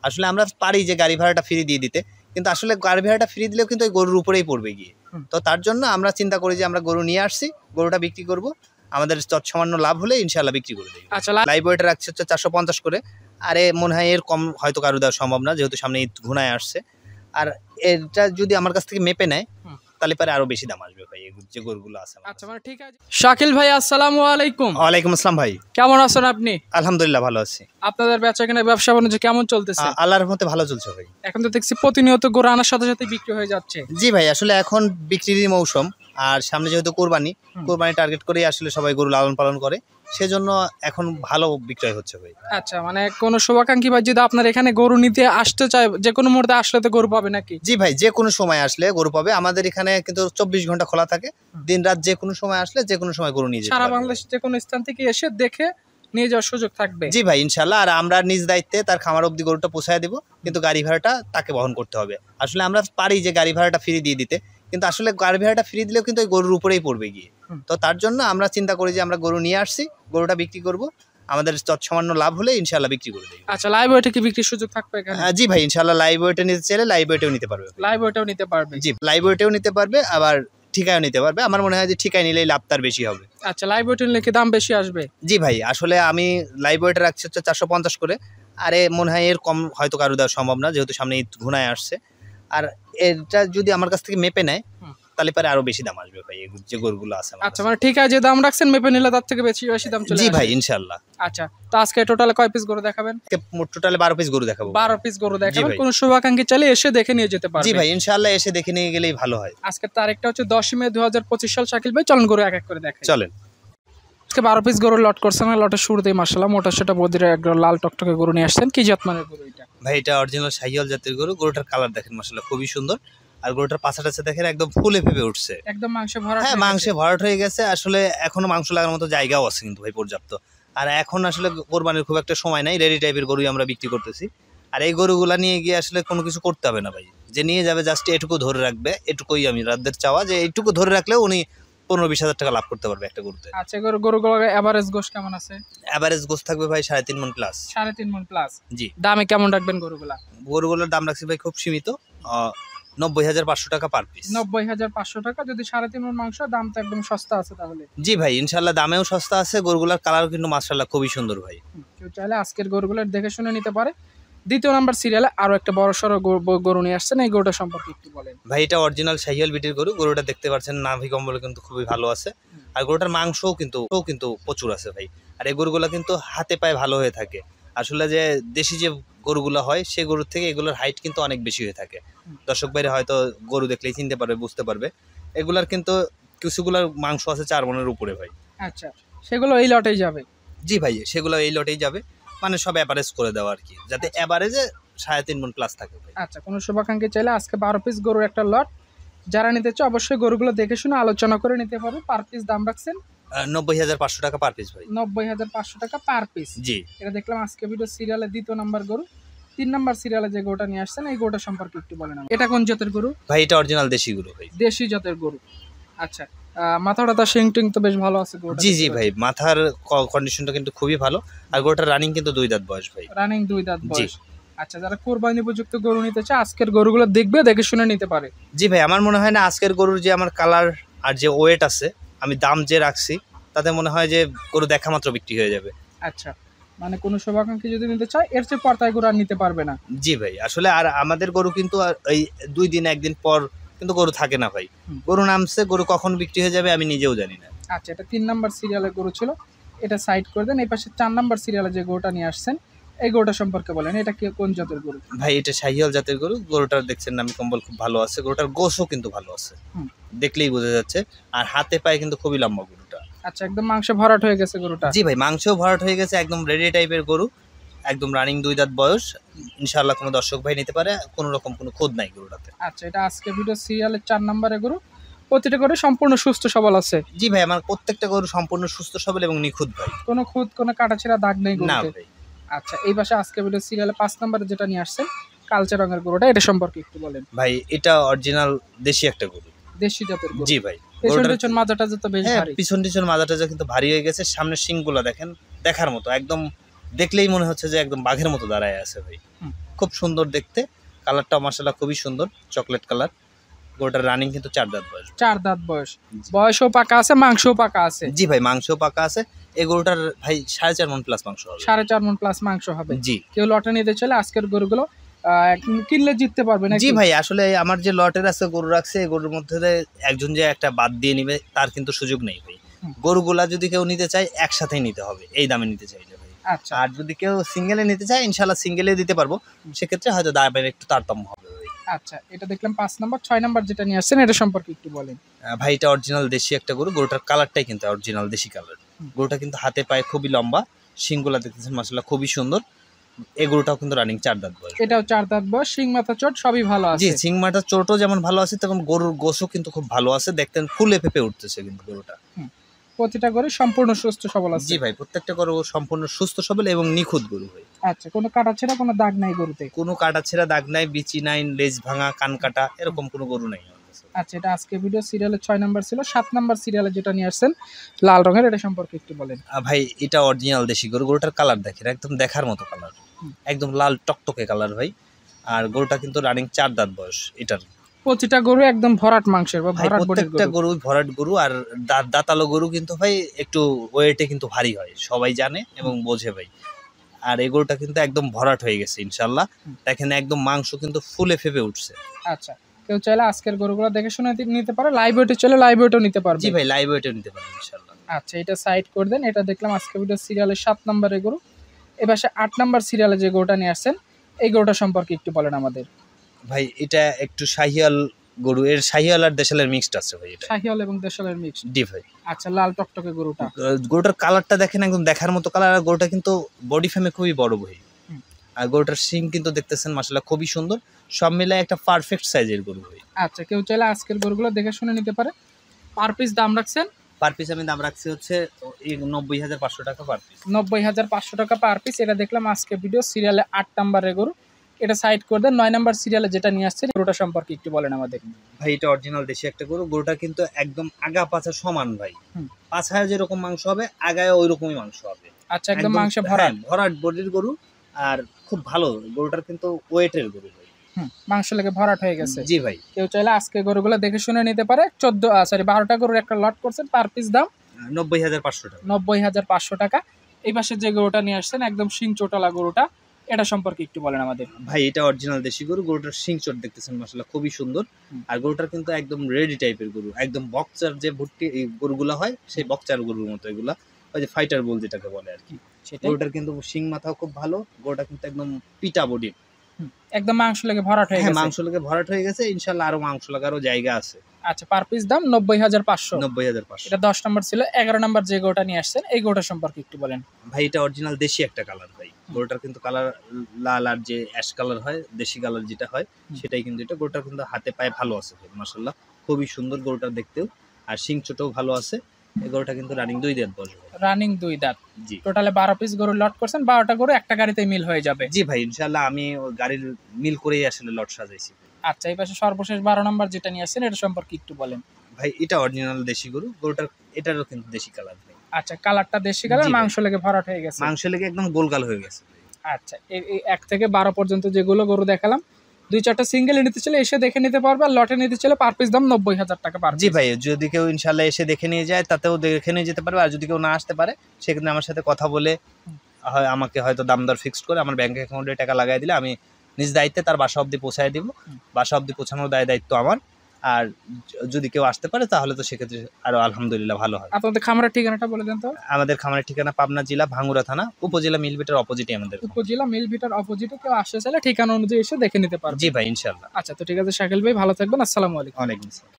আসলে আমরা পারি যে গাড়ি ভাড়াটা ফ্রি দিয়ে দিতে, কিন্তু আসলে গাড়ি ভাড়াটা ফ্রি দিলেও কিন্তু ওই গরুর উপরেই পড়বে গিয়ে। তো তার জন্য আমরা চিন্তা করি যে আমরা গরু নিয়ে আসছি, গরুটা বিক্রি করব, আমাদের তৎসামান্য লাভ হলে ইনশাল্লাহ বিক্রি করে দেবো। আচ্ছা, লাইভ ওয়েট রাখছে হচ্ছে 450 করে। আরে মনে হয় এর কম হয়তো কারো দেওয়া সম্ভব না, যেহেতু সামনে ঈদ ঘুনায় আসছে। আর এটা যদি আমার কাছ থেকে মেপে নেয় তাহলে পরে আরো বেশি দাম আসবে ভাই, যে গরুগুলো আছে। আচ্ছা, মানে ঠিক আছে। শাকিল ভাই, আসসালামু আলাইকুম। ওয়ালাইকুম আসসালাম ভাই, কেমন আছেন আপনি? আলহামদুলিল্লাহ ভালো আছি। আপনাদের বেচাকেনা ব্যবসা বাণিজ্য কেমন চলতেছে? আল্লাহর রহমতে ভালো চলছে ভাই। এখন তো দেখছি প্রতিনিয়ত গরু আনার সাথে সাথে বিক্রি হয়ে যাচ্ছে। জি ভাই, আসলে এখন বিক্রির মৌসুম, আর সামনে যেহেতু কোরবানি টার্গেট করেই আসলে সবাই গরু লালন পালন করে, সেজন্য এখন ভালো বিক্রয় হচ্ছে ভাই। আচ্ছা, মানে কোন শুভাকাঙ্ক্ষী ভাই যদি আপনার এখানে গরু নিতে আসতে চায়, যে কোনো মুহূর্তে আসলে তো গরু পাবে নাকি? জি ভাই, যে কোনো সময় আসলে গরু পাবে। আমাদের এখানে কিন্তু 24 ঘন্টা খোলা থাকে, দিন রাত যে কোনো সময় আসলে যে কোনো সময় গরু নিয়ে যেতে পারবে। সারা বাংলাদেশের যে কোনো স্থান থেকে এসে দেখে নিয়ে যাওয়ার সুযোগ থাকবে। জি ভাই, ইনশাল্লাহ। আর আমরা নিজ দায়িত্বে তার খামার অবধি গরুটা পৌঁছায় দিব, কিন্তু গাড়ি ভাড়াটা তাকে বহন করতে হবে। আসলে আমরা পারি যে গাড়ি ভাড়াটা ফ্রি দিয়ে দিতে, কিন্তু আসলে গাড়ি ভাড়াটা ফ্রি দিলেও কিন্তু ওই গরুর উপরেই পড়বে গিয়ে। তো তার জন্য আমরা চিন্তা করি যে আমরা গরু নিয়ে আসছি, গরুটা বিক্রি করব, আমাদের তৎসামান্য লাভ হলে ইনশাল্লাহ বিক্রি করে দেবো। আচ্ছা, লাইভ ওয়েটে কি বিক্রির সুযোগ থাকবে এখানে? জি ভাই, ইনশাল্লাহ লাইভ ওয়েটে নিতে চাইলে লাইভ ওয়েটেও নিতে পারবে। লাইভ ওয়েটেও নিতে পারবে? জি, লাইভ ওয়েটেও নিতে পারবে, আবার ঠিকায় নিতে পারবে। আমার মনে হয় যে ঠিকায় নিলেই লাভ তার বেশি হবে। আচ্ছা, লাইভ ওয়েটে নিলে কি দাম বেশি আসবে? জি ভাই, আসলে আমি লাইভ ওয়েটে রাখছি হচ্ছে 450 করে। আরে মনে হয় এর কম হয়তো কারো দেওয়া সম্ভব না, যেহেতু সামনে ঈদ ঘুনায় আসছে। আর এটা যদি আমার কাছ থেকে মেপে নেয় তাহলে পরে আরো বেশি দাম আসবে ভাই, যে গরুগুলো আছে। আচ্ছা, মানে ঠিক আছে, যে দাম রাখছেন মেপে নিলে তার থেকে বেশি দাম চলে আসবে? জি ভাই, ইনশাআল্লাহ। আচ্ছা, তো আজকে টোটালে কয় পিস গরু দেখাবেন? মোট টোটালে 12 পিস গরু দেখাবো। 12 পিস গরু দেখাবেন। কোন শুভাকাঙ্ক্ষী চাইলে এসে দেখে নিয়ে যেতে পারবে? জি ভাই, ইনশাআল্লাহ এসে দেখে নিয়ে গেলেই ভালো হয়। আজকের তারিখটা হচ্ছে 10 মে 2025 সাল। শাকিল ভাই, চলুন গরু এক এক করে দেখাই। চলেন। আজকে 12 পিস গরু লট করছেন। লটের শুরুতেই মাশাআল্লাহ মোটা সেটা বদির একদম লাল টকটকে গরু নিয়ে আসছেন। কি জাত মানের গরু এটা? ভাই এটা অরিজিনাল শাহিওয়াল জাতের গরু। গরুটার কালার দেখেন মাশাআল্লাহ খুবই সুন্দর। আর গরুটার পাছাটা দেখেন একদম ফুলে ফেপে উঠছে, একদম মাংসে ভরাট। হ্যাঁ, মাংসে ভরাট হয়ে গেছে। আসলে এখনো মাংস লাগার মতো জায়গাও আছে কিন্তু ভাই পর্যাপ্ত। আর এখন আসলে কোরবানির খুব একটা সময় নাই, রেডি টাইপের গরুই আমরা বিক্রি করতেছি। আর এই গরুগুলা নিয়ে গিয়ে আসলে কোনো কিছু করতে হবে না ভাই, যে নিয়ে যাবে জাস্ট এটুকু ধরে রাখবে, এটুকুই আমি রাতদের চাওয়া, যে এইটুকু ধরে রাখলেও উনি 15-20 হাজার টাকা লাভ করতে পারবে একটা গরুতে। আচ্ছা, গরুগুলো এভারেজ গোশ কেমন আছে? এভারেজ গোস থাকবে ভাই 3.5 মণ প্লাস। 3.5 মণ প্লাস। জি। দামে কেমন রাখবেন গরুগুলা? গরুগুলোর দাম রাখছি ভাই খুব সীমিত, 90,500 টাকা পার পিস। 90,500 টাকা। যদি 3.5 মণ মাংস, দাম তো একদম সস্তা আছে তাহলে। জি ভাই, ইনশাল্লাহ দামেও সস্তা আছে। গরুগুলার কালারও কিন্তু মাশাআল্লাহ খুবই সুন্দর ভাই। কেউ চাইলে আজকের গরুগুলো দেখে শুনে নিতে পারে। দ্বিতীয় নাম্বার সিরিয়ালে আরো একটা বড় সড়ো গরু নিয়ে আসছেন, এই গরুটা সম্পর্কে একটু বলেন। ভাই এটা অরিজিনাল শাহিওয়াল বিটের গরু। গরুটা দেখতে পাচ্ছেন নাভি কম্বল কিন্তু খুবই ভালো আছে। আর গরুটার মাংসও কিন্তু প্রচুর আছে ভাই। আর এই গরুগুলা কিন্তু হাতে পায়ে ভালো হয়ে থাকে। আসলে যে দেশি যে গরুগুলা হয় সেই গরুর থেকে এগুলোর হাইট কিন্তু অনেক বেশি হয়ে থাকে। দর্শক ভাইরা হয়তো গরু দেখলেই চিনতে পারবে, বুঝতে পারবে। এগুলার কিন্তু কিছুগুলার মাংস আছে 4 মণের উপরে ভাই। আচ্ছা, সেগুলো এই লটেই যাবে? জি ভাই, সেগুলো এই লটেই যাবে, মানে সব অ্যাভারেজ করে দেওয়া আর কি, যাতে অ্যাভারেজে 3.5 মণ প্লাস থাকে ভাই। আচ্ছা, কোনো শুভাকাঙ্ক্ষী চাইলে আজকে 12 পিস গরুর একটা লট যারা নিতে চায় অবশ্যই গরুগুলো দেখে শুনে আলোচনা করে নিতে পারবে। পার পিস দাম রাখছেন 90,500 টাকা পার পিস ভাই। 90,500 টাকা পার পিস। জি। এটা দেখলাম আজকে ভিডিও সিরিয়ালের দ্বিতীয় নাম্বার গরু। 3 নাম্বার সিরিয়ালে যে গরুটা নিয়ে আসছেন, এই গরুটা সম্পর্কে একটু বলেন। এটা কোন জাতের গরু? ভাই এটা অরিজিনাল দেশি গরু ভাই। দেশি জাতের গরু। আচ্ছা, মাথাটা শিং টিং তো বেশ ভালো আছে গরুটা। জি জি ভাই, মাথার কন্ডিশনটা কিন্তু খুবই ভালো। আর গরুটার রানিং কিন্তু 2 দাঁত বয়স ভাই। রানিং 2 দাঁত বয়স। আচ্ছা, যারা কোরবানি উপযুক্ত গরু নিতে চায় আজকের গরুগুলো দেখবে, দেখে শুনে নিতে পারে। জি ভাই, আমার মনে হয় না আজকের গরুর যে আমার কালার আর যে ওয়েট আছে, আমি দাম যে রাখছি তাতে মনে হয় যে গরু দেখা মাত্র বিক্রি হয়ে যাবে। আচ্ছা, মানে কোনো শুভাকাঙ্ক্ষী যদি নিতে চায় এর চেয়ে পর্তায় গরু আর নিতে পারবে না। জি ভাই, আসলে আর আমাদের গরু কিন্তু এই 2 দিন 1 দিন পর কিন্তু গরু থাকে না ভাই। গরু নামছে, গরু কখন বিক্রি হয়ে যাবে আমি নিজেও জানি না। আচ্ছা, এটা 3 নাম্বার সিরিয়ালের গরু ছিল, এটা সাইড করে দেন। এই পাশে 4 নাম্বার সিরিয়ালে যে গরুটা নিয়ে আসছেন, এই গরুটা সম্পর্কে বলেন। এটা কি কোন জাতের গরু? ভাই এটা শাহিওয়াল জাতের গরু। গরুটার দেখছেন নামি কম্বল খুব ভালো আছে, গরুটার গোশও কিন্তু ভালো আছে, দেখলেই বোঝা যাচ্ছে। আর হাতে পায়ে কিন্তু খুবই লম্বা গরুটা। আচ্ছা, একদম মাংস ভরাট হয়ে গেছে গরুটা? জি ভাই, মাংসও ভরাট হয়ে গেছে, একদম রেডি টাইপের গরু, একদম রানিং 2 দাঁত বয়স। ইনশাআল্লাহ কোনো দর্শক ভাই নিতে পারে, কোনো রকম কোনো খোদ নাই গরুটাতে। আচ্ছা, এটা আজকে ভিডিও সিরিয়ালের 4 নম্বরে গরু। প্রতিটা গরু সম্পূর্ণ সুস্থ সবল আছে? জি ভাই, আমার প্রত্যেকটা গরু সম্পূর্ণ সুস্থ সবল এবং নিখুঁত ভাই, কোনো খুদ কোনো কাটাছেঁড়া দাগ নেই না গরুতে? ভাই। আচ্ছা, এই পাশে আজকে ভিডিও সিরিয়ালে 5 নম্বরে যেটা নিয়ে আসছেন কালচে রঙের গরুটা, এটা সম্পর্কে একটু বলেন। ভাই এটা অরিজিনাল দেশি একটা গরু, দেশি জাতের গরু? জি ভাই। পেছন মাজাটা তো বেশ ভারী। পিছন মাজাটা কিন্তু ভারী হয়ে গেছে। সামনের শিংগুলো দেখেন, দেখার মতো, একদম দেখলেই মনে হচ্ছে যে একদম বাঘের মতো দাঁড়ায় আছে ভাই। খুব সুন্দর দেখতে, কালারটা মাশাআল্লাহ খুবই সুন্দর, চকলেট কালার। গরুটার রানিং কিন্তু 4 দাঁত বয়স। 4 দাঁত বয়স, বয়সও পাকা আছে, মাংসও পাকা আছে। জি ভাই, মাংসও পাকা আছে। এই গরুটার ভাই 4.5 মণ প্লাস মাংস হবে। 4.5 মণ প্লাস মাংস হবে। জি কেউ লটে নিতে চাইলে আজকের গরুগুলো কিনলে জিততে পারবে না? জি ভাই, আসলে আমার যে লটের আছে গরু রাখছে, এই গরুর মধ্যে একজন যে একটা বাদ দিয়ে নিবে তার কিন্তু সুযোগ নেই ভাই। গরুগুলা যদি কেউ নিতে চায় একসাথেই নিতে হবে, এই দামে নিতে চাইলে ভাই। আচ্ছা, আর যদি কেউ সিঙ্গেলে নিতে চায় ইনশাআল্লাহ সিঙ্গেলে দিতে পারবো, সেক্ষেত্রে হয়তো দামের একটু তারতম্য হবে ভাই। আচ্ছা, এটা দেখলাম 5 নাম্বার। 6 নাম্বার যেটা নিয়ে আসছেন এটা সম্পর্কে একটু বলেন। ভাই এটা অরিজিনাল দেশি একটা গরু, গরুটার কালারটাই কিন্তু অরিজিনাল দেশি কালার। গরুটা কিন্তু হাতে পায়ে খুবই লম্বা, শিংগুলা দেখতেছেন মাশাআল্লাহ খুবই সুন্দর। এই গরুটাও কিন্তু রানিং 4 দাঁত বয়স। এটাও 4 দাঁত বয়স, শিং মাথা চোট সবই ভালো জি, আছে। সিং মাথার চোটও যেমন ভালো আছে, তেমন গরুর গোশও কিন্তু খুব ভালো আছে। দেখতেন ফুলে ফেপে উঠতেছে কিন্তু গরুটা। প্রতিটা গরু সম্পূর্ণ সুস্থ সবল আছে। জি ভাই, প্রত্যেকটা গরু সম্পূর্ণ সুস্থ সবল এবং নিখুঁত গরু ভাই। আচ্ছা, কোনো কাটাছেঁড়া কোনো দাগ নাই গরুতে? কোনো কাটা ছেঁড়া দাগ নাই, বিচি নাই, লেজ ভাঙা, কান কাটা এরকম কোনো গরু নাই আমার কাছে। আচ্ছা, এটা আজকে ভিডিও সিরিয়ালের 6 নাম্বার ছিল। 7 নাম্বার সিরিয়ালে যেটা নিয়ে আসছেন লাল রঙের, এটা সম্পর্কে একটু বলেন। ভাই এটা অরিজিনাল দেশি গরু, গরুটার কালার দেখেন একদম দেখার মতো কালার, একদম লাল টকটকে কালার ভাই। আর গরুটা কিন্তু রানিং 4 দাঁত বয়স এটার। প্রতিটা গরু একদম ভরাট মাংসের বা ভাই ভরাট বডির প্রত্যেকটা গরু। গরু ভরাট গরু। আর দাঁতালো গরু কিন্তু ভাই একটু ওয়েটে কিন্তু ভারী হয়, সবাই জানে এবং বোঝে ভাই। আর এই গরুটা কিন্তু একদম ভরাট হয়ে গেছে ইনশাল্লাহ। দেখেন একদম মাংস কিন্তু ফুলে ফেপে উঠছে। আচ্ছা, কেউ চাইলে আজকের গরুগুলো দেখে শুনে নিতে পারে, লাইভ ওয়েটে চলে লাইভ ওয়েটও নিতে পারবে। জি ভাই, লাইভ ওয়েটে নিতে পারেন ইনশাল্লাহ। আচ্ছা, এটা সাইড করে দেন। এটা দেখলাম আজকে ভিডিও সিরিয়ালের 7 নাম্বারের গরু। এবার 8 নাম্বার সিরিয়ালে যে গরুটা নিয়ে আসছেন এই গরুটা সম্পর্কে একটু বলেন আমাদের। ভাই এটা একটু শাহিয়াল গরু, এর শাহিয়াল আর দেশালের মিক্সড আছে ভাই এটা। শাহিওয়াল এবং দেশালের মিক্স। জি ভাই। আচ্ছা, লাল টকটকে গরুটা। গরুটার কালারটা দেখেন একদম দেখার মতো কালার। আর গরুটা কিন্তু বডি ফ্রেমে খুবই বড় ভাই। আর গরুটার শিং কিন্তু দেখতেছেন মাশাআল্লাহ খুবই সুন্দর। সব মিলায় একটা পারফেক্ট সাইজের গরু ভাই। আচ্ছা, কেউ চাইলে আজকের গরুগুলো দেখে শুনে নিতে পারে। পার পিস দাম রাখছেন? পার পিস আমি দাম রাখছি হচ্ছে 90,500 টাকা পার পিস। 90,500 টাকা পার পিস। এটা দেখলাম আজকে ভিডিও সিরিয়ালে 8 নাম্বারের গরু। এটা সাইড করে দেন। 9 নাম্বার সিরিয়ালে যেটা নিয়ে আসছেন গরুটা সম্পর্কে একটু বলেন আমাদের। ভাই এটা অরিজিনাল দেশি একটা গরু। গরুটা কিন্তু একদম আগা পাছা সমান ভাই। পাছায় যেরকম মাংস হবে আগায় ওই রকমই মাংস হবে। আচ্ছা, একদম মাংস ভরাট। ভরাট বডির গরু। আর খুব ভালো গরুটার কিন্তু ওয়েটের গরু ভাই। মাংস লেগে ভরাট হয়ে গেছে। জি ভাই। কেউ চাইলে আজকে গরুগুলো দেখে শুনে নিতে পারে। 12টা গরুর একটা লট করছেন, পার পিস দাম 90,500 টাকা। 90,500 টাকা। এই পাশে যে গরুটা নিয়ে আসছেন একদম শিং চোটালা গরুটা, এটা সম্পর্কে একটু বলেন আমাদের। ভাই এটা অরিজিনাল দেশি গরু। গরুটার শিং চোট দেখতেছেন মাশাআল্লাহ খুবই সুন্দর। আর গরুটার কিন্তু একদম রেডি টাইপের গরু, একদম বক্সার যে ভুট্টি এই গরুগুলা হয় সেই বক্সার গরুর মতো এগুলা, ওই যে ফাইটার বুল যেটাকে বলে আর কি। গরুটার কিন্তু শিং মাথাও খুব ভালো। গরুটা কিন্তু একদম পিটা বডি, একদম মাংস লেগে ভরাট হয়ে গেছে। মাংস লেগে ভরাট হয়ে গেছে। ইনশাআল্লাহ আরো মাংস লাগারও জায়গা আছে। আচ্ছা, পার পিস দাম 90,500। 90,500। এটা 10 নাম্বার ছিল। 11 নাম্বার যে গরুটা নিয়ে আসছেন এই গরুটা সম্পর্কে একটু বলেন। ভাই এটা অরিজিনাল দেশি একটা কালার ভাই। গরুটার কিন্তু কালার লাল আর যে অ্যাশ কালার হয়, দেশি কালার যেটা হয় সেটাই কিন্তু এটা। গরুটার কিন্তু হাতে পায়ে ভালো আছে ভাই মাশাআল্লাহ খুবই সুন্দর গরুটা দেখতেও। আর শিং চোটও ভালো আছে। এই গরুটা কিন্তু রানিং 2 দাঁত বয়স। রানিং 2 দাঁত। জি। টোটালে 12 পিস গরু লট করছেন। 12টা গরু একটা গাড়িতে মিল হয়ে যাবে। জি ভাই, ইনশাআল্লাহ আমি ওই গাড়ির মিল করেই আসলে লট সাজাইছি। আচ্ছা, এই পাশে সর্বশেষ 12 নাম্বার যেটা নিয়ে আসছেন এটা সম্পর্কে একটু বলেন। ভাই এটা অরিজিনাল দেশি গরু। গরুটার এটারও কিন্তু দেশি কালার ভাই। আচ্ছা, কালারটা দেশি কালার, জি ভাই। মাংস লেগে ভরাট হয়ে গেছে। মাংস লেগে একদম গোলগাল হয়ে গেছে। আচ্ছা, এই 1 থেকে 12 পর্যন্ত যেগুলো গরু দেখালাম, 2-4টা সিঙ্গেল নিতে চলে এসে দেখে নিতে পারবে। আর লটে নিতে চলে পার পিস দাম 90,000 টাকা পার পিস। জি ভাই, যদি কেউ ইনশাআল্লাহ এসে দেখে নিয়ে যায় তাতেও দেখে নিয়ে যেতে পারবে। আর যদি কেউ না আসতে পারে সেক্ষেত্রে আমার সাথে কথা বলে হয় আমাকে হয়তো দাম দর ফিক্সড করে আমার ব্যাংক অ্যাকাউন্টে টাকা লাগাই দিলে আমি নিজ দায়িত্বে তার বাসা অবধি পৌঁছায় দিব। বাসা অবধি পৌঁছানোর দায়িত্ব আমার। আর যদি কেউ আসতে পারে তাহলে তো সেক্ষেত্রে আরো আলহামদুলিল্লাহ ভালো হয়। আপনাদের খামারের ঠিকানাটা বলে দেন তো। আমাদের খামারের ঠিকানা পাবনা জেলা ভাঙ্গুড়া থানা, উপজেলা মিলভিটার অপোজিটে আমাদের। উপজেলা মিলভিটার অপোজিটে কেউ আসতে চাইলে ঠিকানা অনুযায়ী এসে দেখে নিতে পারবে। জি ভাই ইনশাআল্লাহ। আচ্ছা, তো ঠিক আছে শাকিল ভাই, ভালো থাকবেন। আসসালামু আলাইকুম। ওয়ালাইকুম আসসালাম।